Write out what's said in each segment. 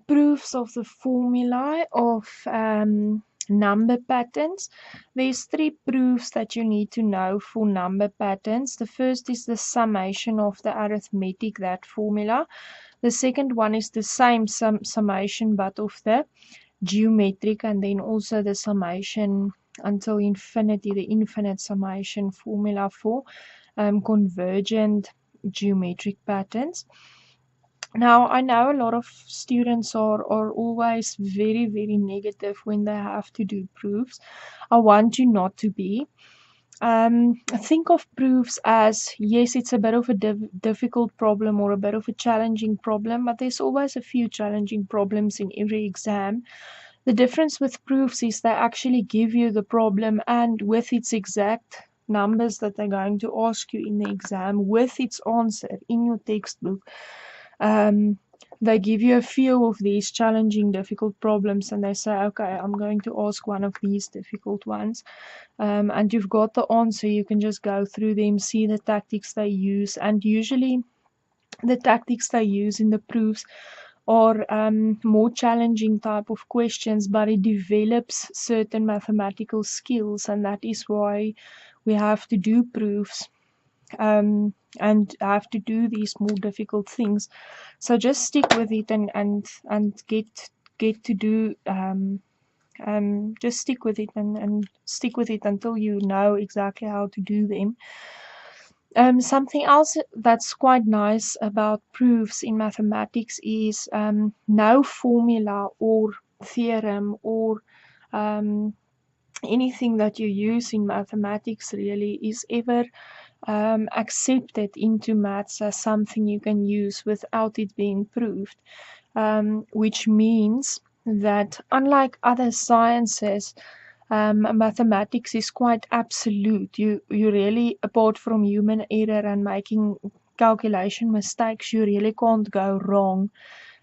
proofs of the formula of number patterns. There's 3 proofs that you need to know for number patterns. The first is the summation of the arithmetic, that formula. The second one is the same summation but of the geometric, and then also the summation until infinity, the infinite summation formula for convergent geometric patterns. Now, I know a lot of students are always very, very negative when they have to do proofs. I want you not to be. Think of proofs as, yes, it's a bit of a difficult problem or a bit of a challenging problem, but there's always a few challenging problems in every exam. The difference with proofs is they actually give you the problem and with its exact numbers that they're going to ask you in the exam, with its answer in your textbook. They give you a few of these challenging, difficult problems, and they say, okay, I'm going to ask one of these difficult ones. And you've got the answer. You can just go through them, see the tactics they use, and usually the tactics they use in the proofs are more challenging type of questions, but it develops certain mathematical skills, and that is why we have to do proofs and have to do these more difficult things. So just stick with it and get to do just stick with it and stick with it until you know exactly how to do them. Something else that's quite nice about proofs in mathematics is no formula or theorem or anything that you use in mathematics really is ever accepted into maths as something you can use without it being proved, which means that unlike other sciences, mathematics is quite absolute. You really, apart from human error and making calculation mistakes, you really can't go wrong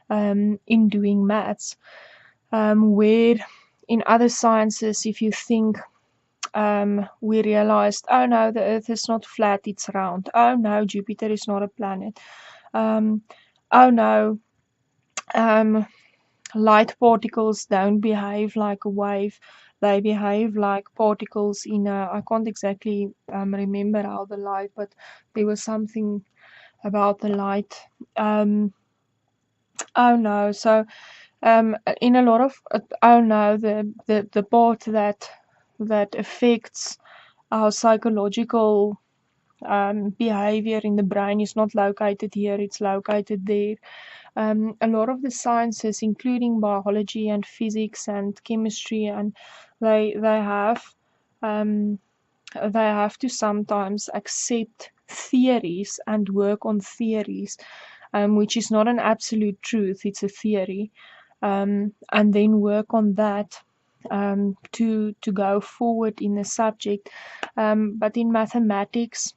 in doing maths. Where in other sciences, if you think we realized, oh no, the earth is not flat, it's round. Oh no, Jupiter is not a planet. Oh no, light particles don't behave like a wave. They behave like particles in a, I can't exactly remember how the light, but there was something about the light. Oh no, so in a lot of, oh no, the part that affects our psychological behavior in the brain is not located here, it's located there. A lot of the sciences, including biology and physics and chemistry, and they have to sometimes accept theories and work on theories, which is not an absolute truth, it's a theory, and then work on that to go forward in the subject. But in mathematics,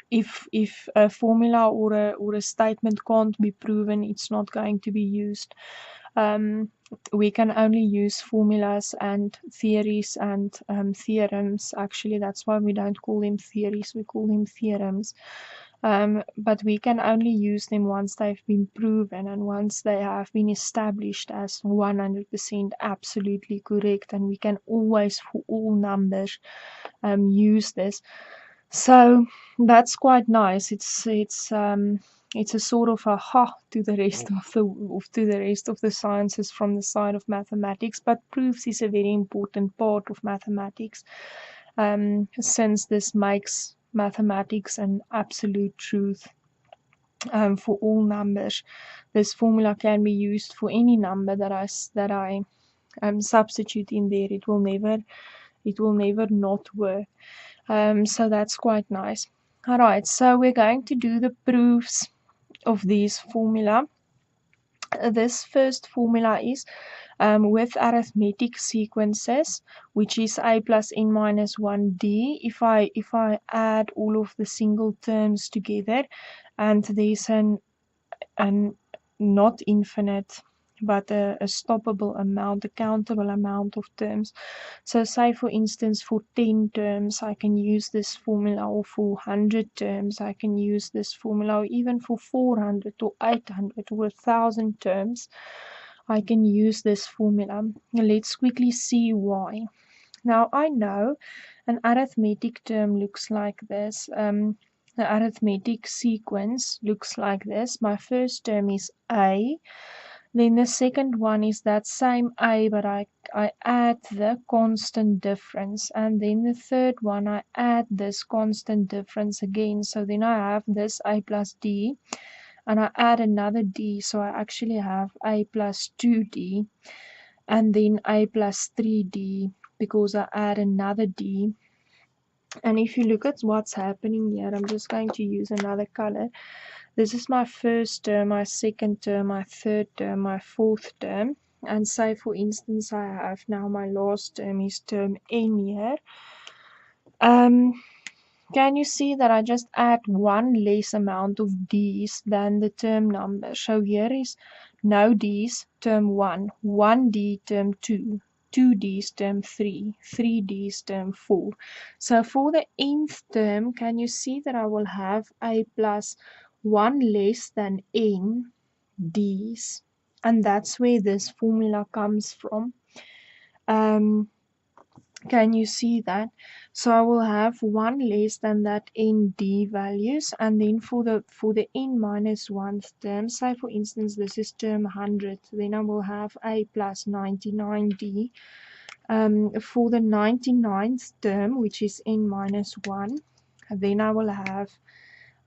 if a formula or a statement can't be proven, it's not going to be used. We can only use formulas and theories and theorems. Actually, that's why we don't call them theories, we call them theorems. But we can only use them once they've been proven and once they have been established as 100% absolutely correct, and we can always, for all numbers, use this. So that's quite nice. It's a sort of a ha to the rest of the sciences from the side of mathematics, but proofs is a very important part of mathematics, since this makes mathematics an absolute truth for all numbers. This formula can be used for any number that I substitute in there. It will never not work. So that's quite nice. Alright, so we're going to do the proofs of these formula. This first formula is with arithmetic sequences, which is a plus n minus 1d. If I add all of the single terms together, and there's an not infinite but a stoppable amount, a countable amount of terms. So say for instance for 10 terms I can use this formula, or for 100 terms I can use this formula, or even for 400 or 800 or 1000 terms I can use this formula. Let's quickly see why. Now I know an arithmetic term looks like this. The arithmetic sequence looks like this. My first term is A. Then the second one is that same A, but I add the constant difference. And then the third one, I add this constant difference again. So then I have this A plus D, and I add another D. So I actually have A plus 2D, and then A plus 3D, because I add another D. And if you look at what's happening here, I'm just going to use another color. This is my first term, my second term, my third term, my fourth term. And say, for instance, I have now my last term is term N here. Can you see that I just add one less amount of D's than the term number? So here is no D's, term 1, 1D, term 2, 2D's, term 3, 3D's, term 4. So for the nth term, can you see that I will have A plus 1 less than N D's? And that's where this formula comes from. Can you see that? So I will have 1 less than that ND values, and then for the n minus 1th term, say for instance this is term 100, then I will have A plus 99D. For the 99th term, which is n minus 1, then I will have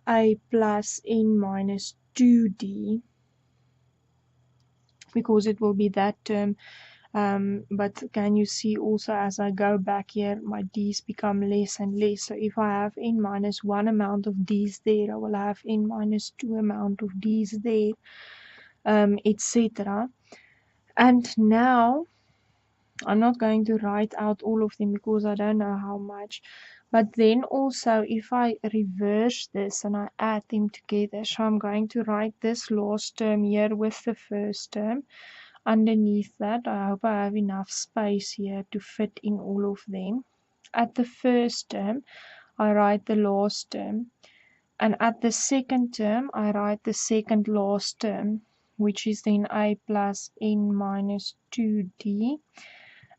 A plus n minus 2D, because it will be that term. But can you see also as I go back here, my D's become less and less. So if I have n minus 1 amount of D's there, I will have n minus 2 amount of D's there, etc. And now, I'm not going to write out all of them because I don't know how much. But then also, if I reverse this and I add them together, so I'm going to write this last term here with the first term. Underneath that, I hope I have enough space here to fit in all of them. At the first term, I write the last term. And at the second term, I write the second last term, which is then A plus n minus 2D.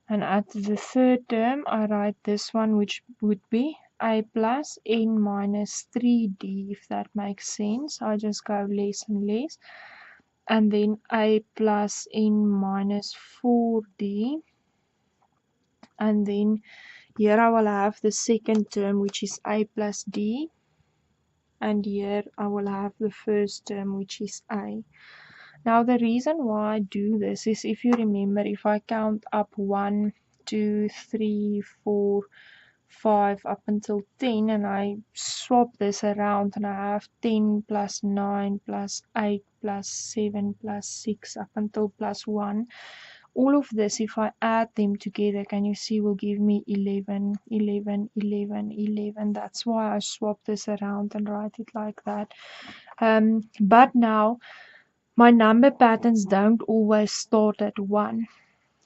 And at the third term, I write this one, which would be A plus n minus 3D, if that makes sense. I just go less and less. And then A plus n minus 4D. And then here I will have the second term, which is A plus D. And here I will have the first term, which is A. Now the reason why I do this is, if you remember, if I count up 1, 2, 3, 4, 5 up until 10, and I swap this around and I have 10 plus 9 plus 8 plus 7 plus 6 up until plus 1. All of this, if I add them together, can you see, will give me 11, 11, 11, 11. That's why I swap this around and write it like that. But now, my number patterns don't always start at 1.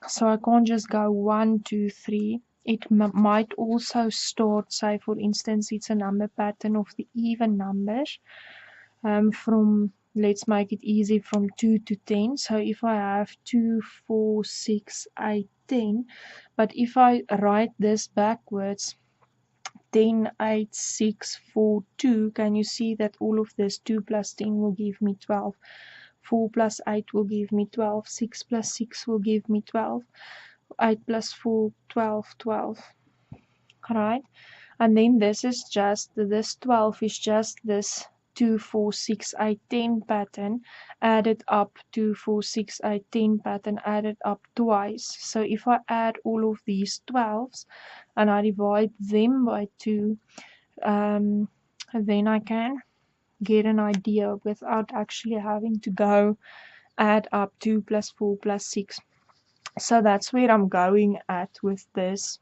So I can't just go 1, 2, 3. It might also start, say for instance, it's a number pattern of the even numbers, from, let's make it easy, from 2 to 10. So if I have 2, 4, 6, 8, 10, but if I write this backwards, 10, 8, 6, 4, 2, can you see that all of this 2 plus 10 will give me 12? 4 plus 8 will give me 12. 6 plus 6 will give me 12. 8 plus 4, 12, 12. Right? And then this 12 is just this 2, 4, 6, 8, 10 pattern added up, 2, 4, 6, 8, 10 pattern added up twice. So if I add all of these 12s and I divide them by 2, then I can get an idea without actually having to go add up 2 plus 4 plus 6. So that's where I'm going at with this.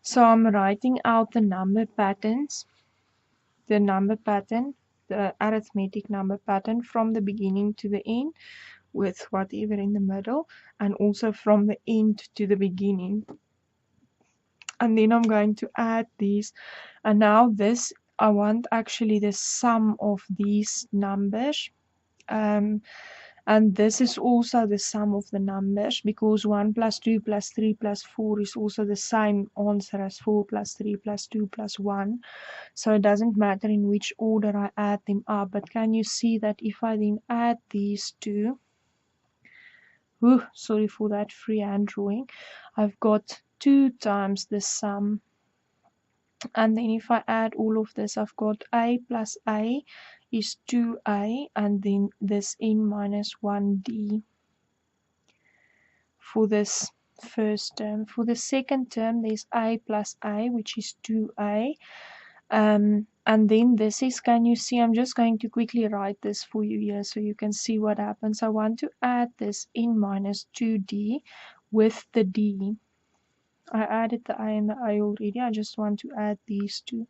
So I'm writing out the number patterns, the arithmetic number pattern from the beginning to the end, with whatever in the middle, and also from the end to the beginning. And then I'm going to add these, and now this, I want actually the sum of these numbers. And this is also the sum of the numbers, because 1 plus 2 plus 3 plus 4 is also the same answer as 4 plus 3 plus 2 plus 1. So it doesn't matter in which order I add them up. But can you see that if I then add these two, sorry for that freehand drawing, I've got 2 times the sum. And then if I add all of this, I've got a plus a is 2a, and then this n minus 1d for this first term. For the second term, there's a plus a, which is 2a. And then this is, can you see, I'm just going to quickly write this for you here so you can see what happens. I want to add this n minus 2d with the d. I added the I and the I already. I just want to add these two.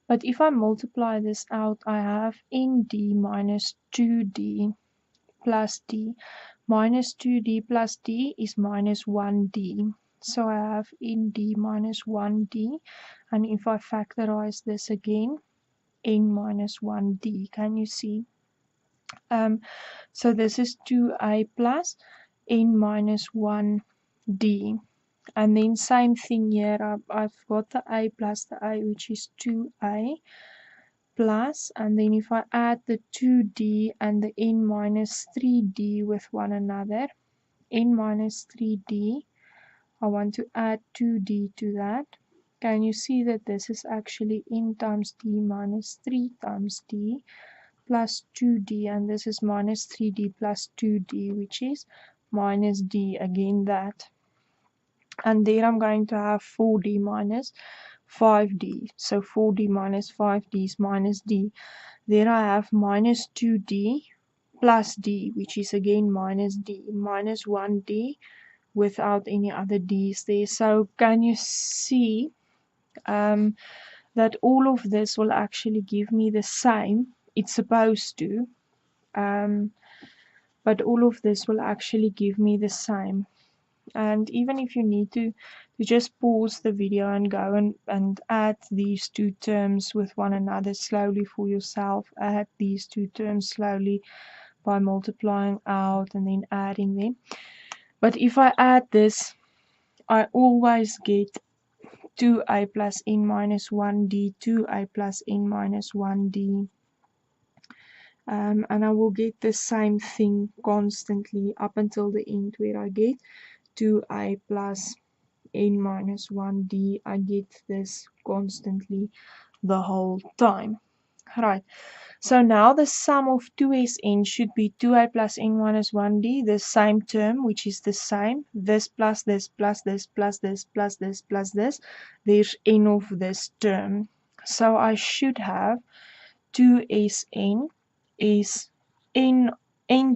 But if I multiply this out, I have nd minus 2d plus d. Minus 2d plus d is minus 1d. So I have nd minus 1d. And if I factorize this again, n minus 1d. Can you see? So this is 2a plus n minus 1d. And then same thing here, I've got the a plus the a, which is 2a plus, and then if I add the 2d and the n minus 3d with one another, n minus 3d, I want to add 2d to that. Can you see that this is actually n times d minus 3 times d plus 2d, and this is minus 3d plus 2d, which is minus d, again that. And there I'm going to have 4d minus 5d. So 4d minus 5d is minus d. There I have minus 2d plus d, which is again minus d, minus 1d without any other d's there. So can you see that all of this will actually give me the same? It's supposed to. But all of this will actually give me the same. And even if you need to just pause the video and go and add these two terms with one another slowly for yourself, add these two terms slowly by multiplying out and then adding them. But if I add this, I always get 2a plus n minus 1d, 2a plus n minus 1d. And I will get the same thing constantly up until the end, where I get 2a plus n minus 1d. I get this constantly the whole time. Right, so now the sum of 2sn should be 2a plus n minus 1d, the same term, which is the same, this plus this plus this plus this plus this plus this, there's n of this term. So I should have 2sn is n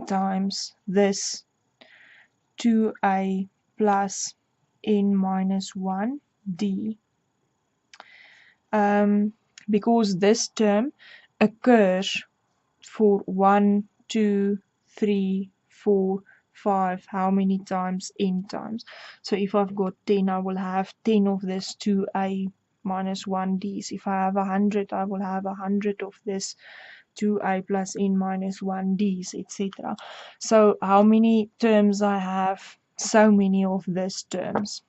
times this 2a plus n minus 1d, because this term occurs for 1, 2, 3, 4, 5, how many times? N times. So if I've got 10, I will have 10 of this 2a minus 1d's. If I have 100, I will have 100 of this 2a plus n minus 1d's, etc. So how many terms I have? So many of these terms.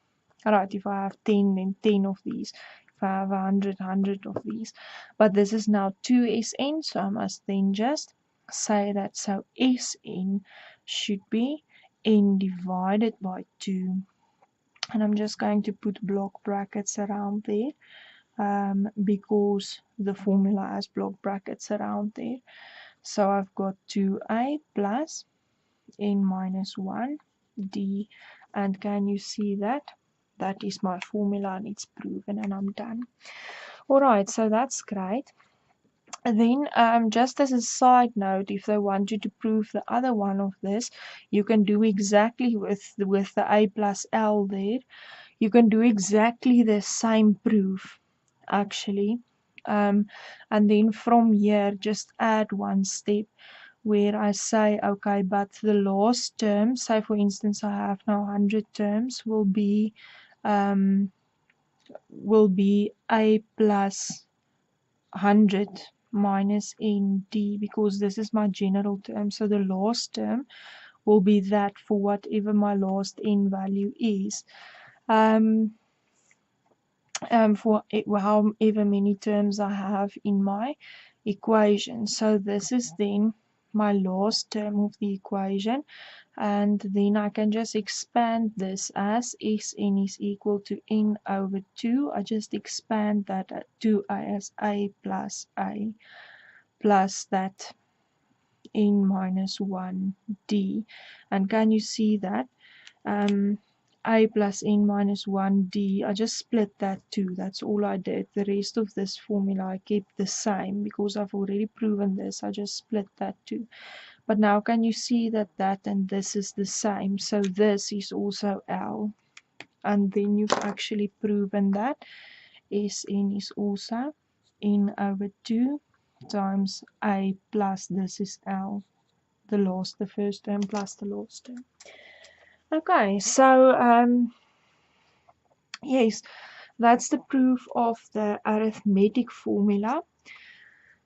Alright, if I have 10, then 10 of these. If I have 100, 100 of these. But this is now 2sn, so I must then just say that. So sn should be n divided by 2. And I'm just going to put block brackets around there, because the formula has block brackets around there. So I've got 2a plus n minus 1d, and can you see that? That is my formula, and it's proven, and I'm done. Alright, so that's great. And then just as a side note, if they want you to prove the other one of this, you can do exactly with the a plus l there. You can do exactly the same proof, actually. And then from here, just add one step, where I say, okay, but the last term, say for instance I have now 100 terms, will be a plus 100 minus nd, because this is my general term. So the last term will be that for whatever my last n value is. For however many terms I have in my equation. So this is then my last term of the equation, and then I can just expand this as Sn is equal to n over 2. I just expand that to as a plus that n minus 1 d. And can you see that? A plus n minus 1d, I just split that 2. That's all I did. The rest of this formula I kept the same because I've already proven this. I just split that 2. But now can you see that and this is the same? So this is also L. And then you've actually proven that Sn is also n over 2 times A plus this is L. The first term plus the last term. Okay, so yes, that's the proof of the arithmetic formula.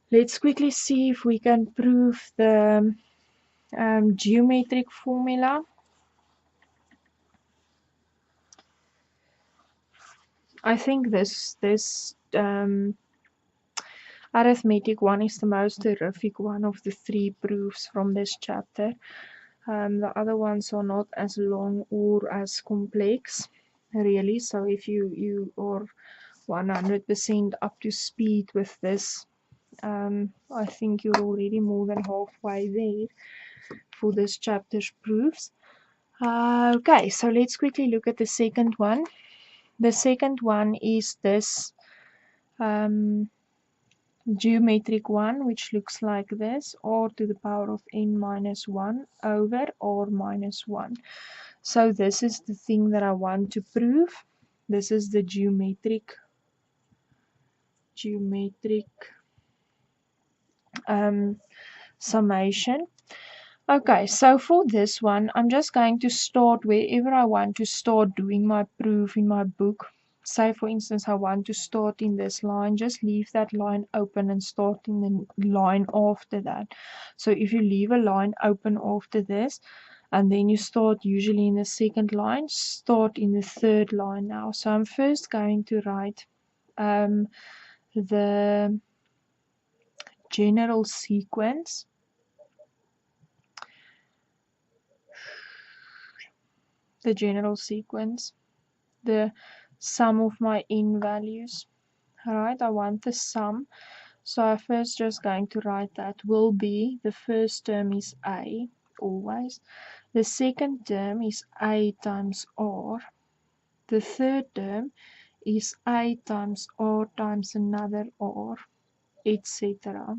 Let's quickly see if we can prove the geometric formula. I think this arithmetic one is the most terrific one of the 3 proofs from this chapter. The other ones are not as long or as complex, really. So if you are 100% up to speed with this, I think you're already more than halfway there for this chapter's proofs. Okay, so let's quickly look at the second one. The second one is this geometric one, which looks like this: r to the power of n minus 1 over r minus 1. So this is the thing that I want to prove. This is the geometric summation. Okay, so for this one, I'm just going to start wherever I want to start doing my proof in my book. Say, for instance, I want to start in this line. Just leave that line open and start in the line after that. So if you leave a line open after this, and then you start usually in the second line, start in the third line now. So I'm first going to write the general sequence. The sum of my n values. Alright, I want the sum. So I first just going to write that will be, the first term is a, always. The second term is a times r. The third term is a times r times another r, etc.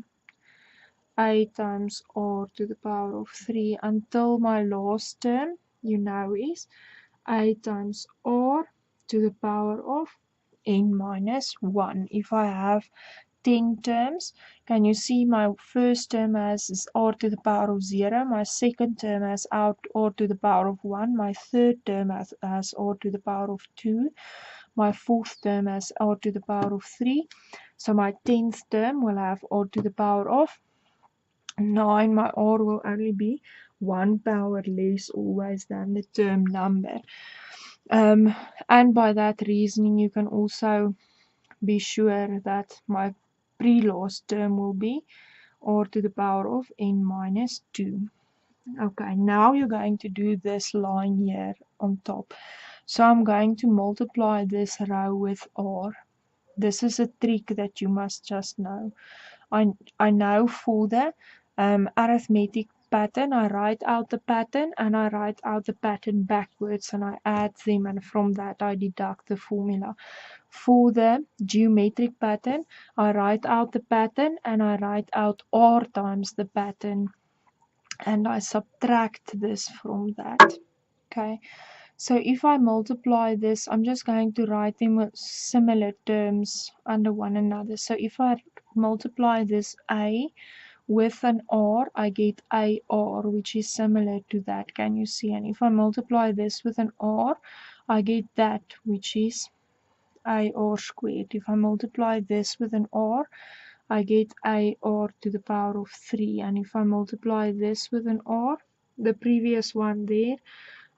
A times r to the power of 3 until my last term, is a times r to the power of n minus 1. If I have 10 terms, can you see my first term as r to the power of 0, my second term as r to the power of 1, my third term as r to the power of 2, my fourth term as r to the power of 3. So my 10th term will have r to the power of 9. My r will only be 1 power less always than the term number. And by that reasoning, you can also be sure that my pre-last term will be r to the power of n minus 2. Okay, now you're going to do this line here on top. So I'm going to multiply this row with r. This is a trick that you must just know. I know for the arithmetic pattern, I write out the pattern and I write out the pattern backwards and I add them, and from that I deduct the formula. For the geometric pattern, I write out the pattern and I write out r times the pattern and I subtract this from that. Okay, so if I multiply this, I'm just going to write them with similar terms under one another. So if I multiply this a with an R, I get AR, which is similar to that. Can you see? And if I multiply this with an R, I get that, which is AR squared. If I multiply this with an R, I get AR to the power of 3. And if I multiply this with an R, the previous one there,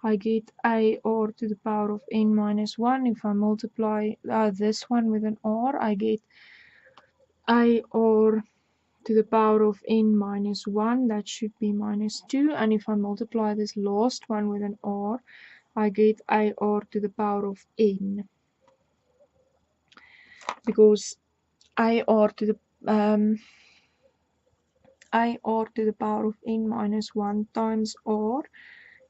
I get AR to the power of n minus 1. If I multiply this one with an R, I get AR to the power of n minus 1. That should be minus 2. And if I multiply this last one with an R, I get AR to the power of n. Because AR to the power of n minus 1 times R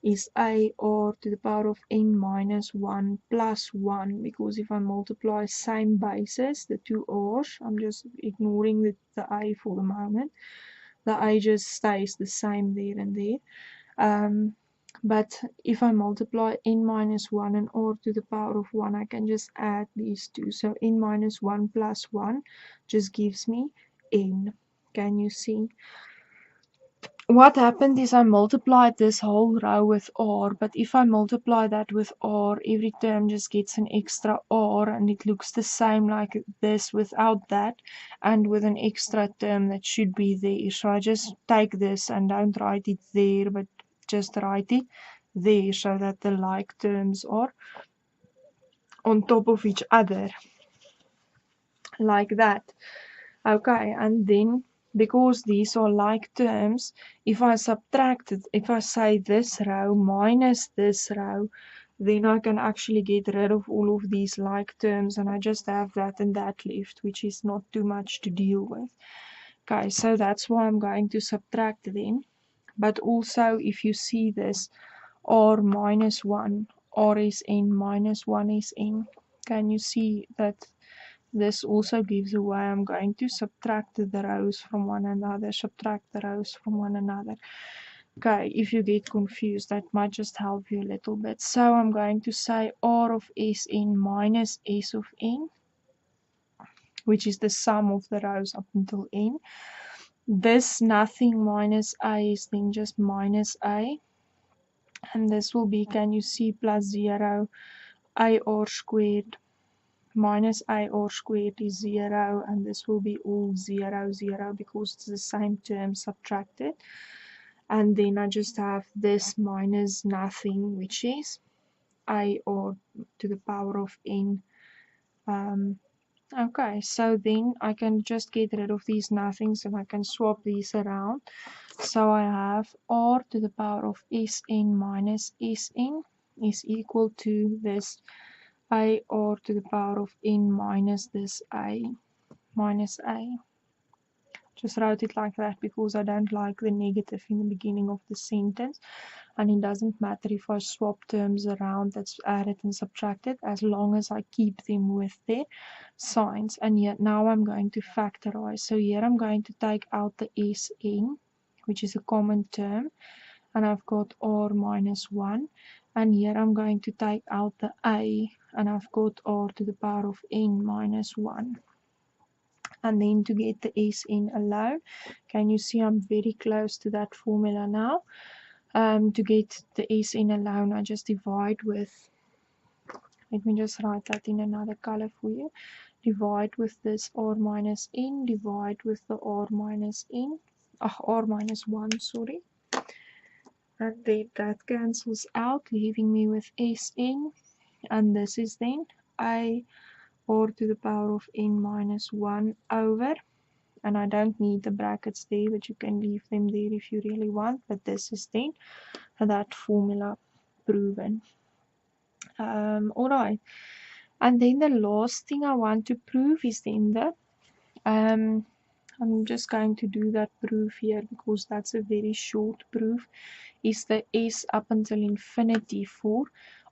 is AR to the power of n minus 1 plus 1, because if I multiply same bases, the two R's, I'm just ignoring the A for the moment, the A just stays the same there and there. But if I multiply n minus 1 and R to the power of 1, I can just add these two. So n minus 1 plus 1 just gives me n. Can you see? What happened is I multiplied this whole row with R, but if I multiply that with R, every term just gets an extra R, and it looks the same like this without that, and with an extra term that should be there. So I just take this and don't write it there, but just write it there so that the like terms are on top of each other, like that. Okay, and then because these are like terms, if I subtract it, if I say this row minus this row, then I can actually get rid of all of these like terms, and I just have that and that left, which is not too much to deal with. Okay, so that's why I'm going to subtract then. But also, if you see this R minus 1, R is n minus 1 is n, can you see that this also gives away? I'm going to subtract the rows from one another, subtract the rows from one another. Okay, if you get confused, that might just help you a little bit. So I'm going to say R of Sn minus S of n, which is the sum of the rows up until n. This nothing minus a is then just minus a. And this will be, can you see, plus 0, AR squared minus AR squared is 0, and this will be all 0, 0, because it's the same term subtracted. And then I just have this minus nothing, which is AR to the power of n. Okay, so then I can just get rid of these nothings and I can swap these around. So I have R to the power of Sn minus Sn is equal to this AR to the power of n minus this a minus a. Just wrote it like that because I don't like the negative in the beginning of the sentence, and it doesn't matter if I swap terms around that's added and subtracted, as long as I keep them with their signs. And yet now I'm going to factorize. So here I'm going to take out the Sn, which is a common term, and I've got R minus 1. And here I'm going to take out the a, and I've got R to the power of n minus 1. And then to get the Sn alone, can you see I'm very close to that formula now? To get the Sn alone, I just divide with, let me just write that in another color for you. Divide with this R minus n, divide with the R minus n, R minus 1, sorry. And then that cancels out, leaving me with Sn, and this is then a R to the power of n minus 1 over, and I don't need the brackets there, but you can leave them there if you really want, but this is then that formula proven. Alright, and then the last thing I want to prove is then the I'm just going to do that proof here because that's a very short proof, is the S up until infinity for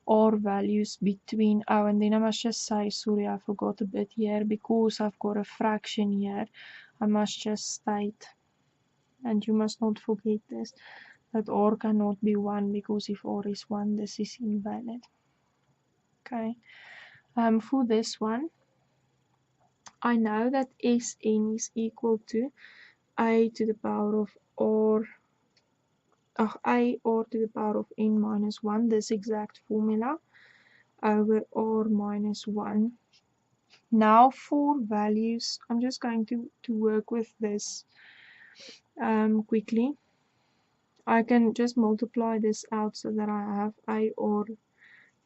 R values between, oh, and then I must just say, sorry, I forgot a bit here, because I've got a fraction here, I must just state, and you must not forget this, that R cannot be 1, because if R is 1, this is invalid. Okay, for this one, I know that Sn is equal to a to the power of a or to the power of n minus 1, this exact formula, over r minus 1. Now for values, I'm just going to work with this quickly. I can just multiply this out so that I have a or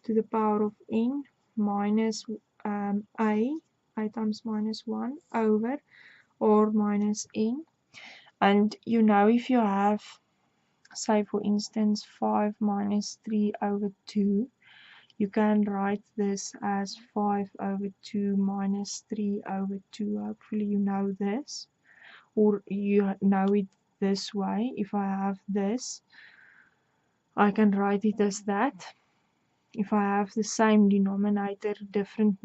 to the power of n minus a times minus 1 over or minus n. And if you have, say for instance, 5 minus 3 over 2, you can write this as 5 over 2 minus 3 over 2. Hopefully you know this, or you know it this way. If I have this, I can write it as that. If I have the same denominator, different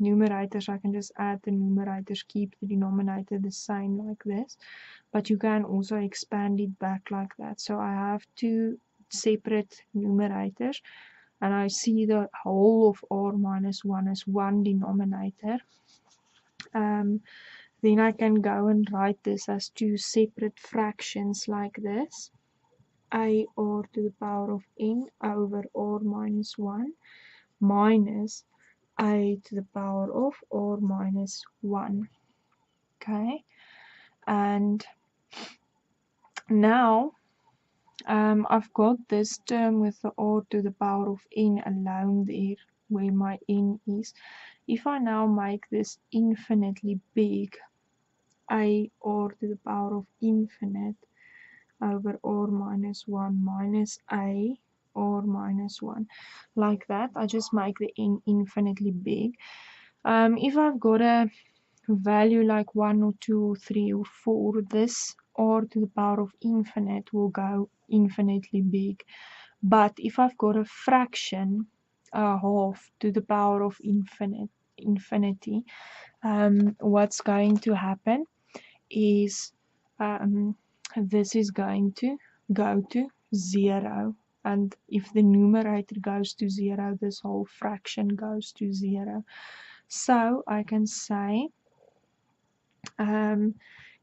numerators, I can just add the numerators, keep the denominator the same like this. But you can also expand it back like that. So I have two separate numerators, and I see the whole of r minus 1 as one denominator. Then I can go and write this as two separate fractions like this. A r to the power of n over r minus 1 minus a to the power of r minus 1. Okay, and now I've got this term with the r to the power of n alone there, where my n is. If I now make this infinitely big, a r to the power of infinite over r minus 1 minus a r minus 1, like that, I just make the n infinitely big. If I've got a value like 1 or 2 or 3 or 4, this r to the power of infinite will go infinitely big. But if I've got a fraction, half to the power of infinity, what's going to happen is this is going to go to 0. And if the numerator goes to 0, this whole fraction goes to 0. So I can say,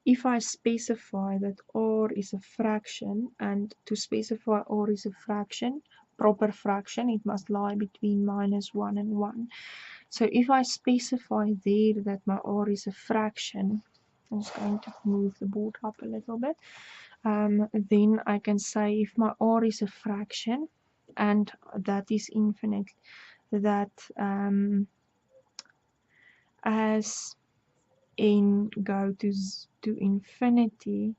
if I specify that r is a fraction, and to specify r is a fraction, proper fraction, it must lie between minus 1 and 1. So if I specify there that my r is a fraction, I'm just going to move the board up a little bit, then I can say if my r is a fraction and that is infinite, that as n go to infinity,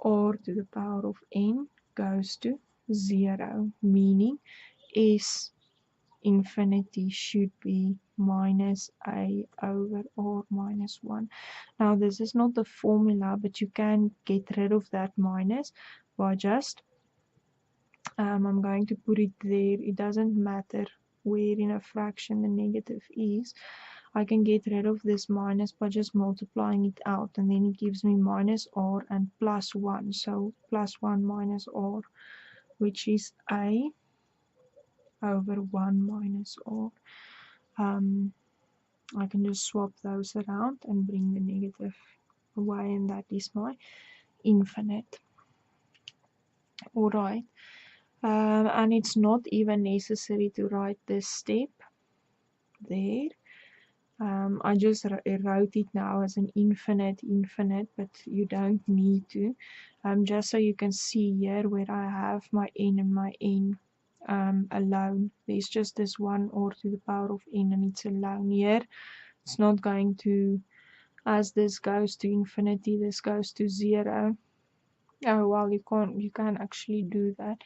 r to the power of n goes to 0, meaning s infinity should be minus a over r minus 1. Now this is not the formula, but you can get rid of that minus by just I'm going to put it there. It doesn't matter where in a fraction the negative is. I can get rid of this minus by just multiplying it out, and then it gives me minus r and plus 1. So plus 1 minus r, which is a over 1 minus r. I can just swap those around and bring the negative away, and that is my infinite. Alright, and it's not even necessary to write this step there. I just wrote it now as an infinite, but you don't need to. Just so you can see here where I have my n and my n alone. There's just this one r to the power of n, and it's alone here. It's not going to, as this goes to infinity, this goes to 0. Oh well, you can actually do that.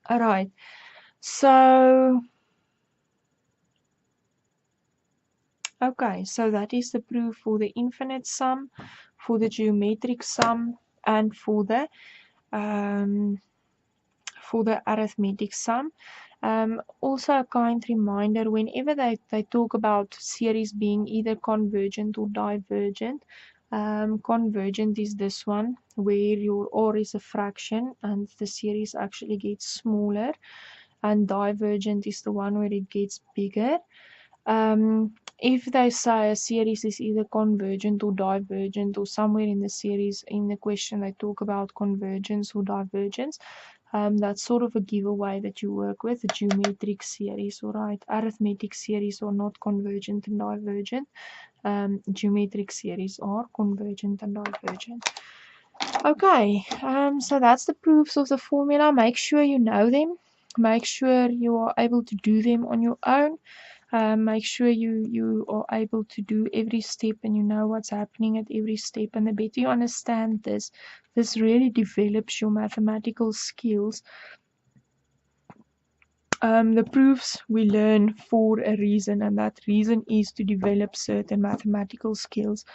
Alright, so okay, so that is the proof for the infinite sum, for the geometric sum, and for the arithmetic sum. Also a kind reminder, whenever they talk about series being either convergent or divergent, convergent is this one, where your r is a fraction and the series actually gets smaller, and divergent is the one where it gets bigger. if they say a series is either convergent or divergent, or somewhere in the series, in the question, they talk about convergence or divergence, that's sort of a giveaway that you work with. A geometric series, alright. Arithmetic series are not convergent and divergent. Geometric series are convergent and divergent. Okay, so that's the proofs of the formula. Make sure you know them. Make sure you are able to do them on your own. Make sure you are able to do every step and you know what's happening at every step. And the better you understand this really develops your mathematical skills. The proofs we learn for a reason, and that reason is to develop certain mathematical skills.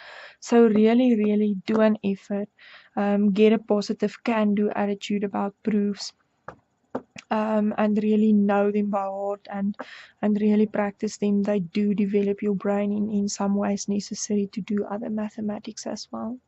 So really, really do an effort. Get a positive can-do attitude about proofs. And really know them by heart and really practice them. They do develop your brain in some ways necessary to do other mathematics as well.